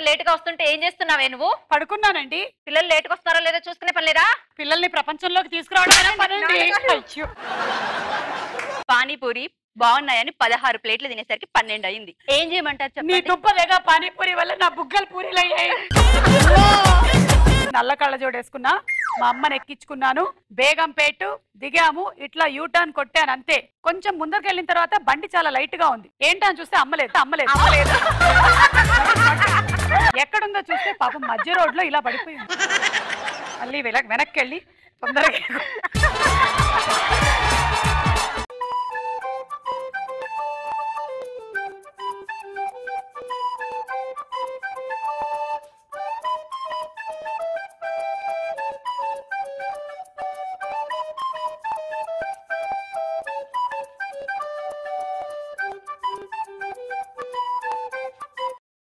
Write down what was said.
Late గా వస్తుంటే ఏం చేస్తున్నావే నువ్వు? పడుకున్నానండి. పిల్లలు లేట్ గా వస్తారో లేదో చూసుకునే పని లేదా? పిల్లల్ని ప్రపంచంలోకి తీసుకురావడం. పానీపూరి బాగున్నాయని 16 ప్లేట్లు తినేసరికి 12 అయింది. ఏం చేయమంటారు నీ చెప్పండి? దుబ్బలేగా పానీపూరి వల్ల నా బుగ్గలు పూరీలు అయ్యాయి. నల్ల కళ్ళజోడు వేసుకున్నా, మా అమ్మని ఎక్కించుకున్నాను, బేగంపేట దిగాము, ఇట్లా యూటర్న్ కొట్టాను అంతే. కొంచెం ముందరికి వెళ్ళిన తర్వాత బండి చాలా లైట్ గా ఉంది. ఏంటని చూస్తే అమ్మలేదు. ఎక్కడుందో చూస్తే పాపం మధ్య రోడ్ లో ఇలా పడిపోయింది. మళ్ళీ వెనక్కి వెళ్ళి తొందరగా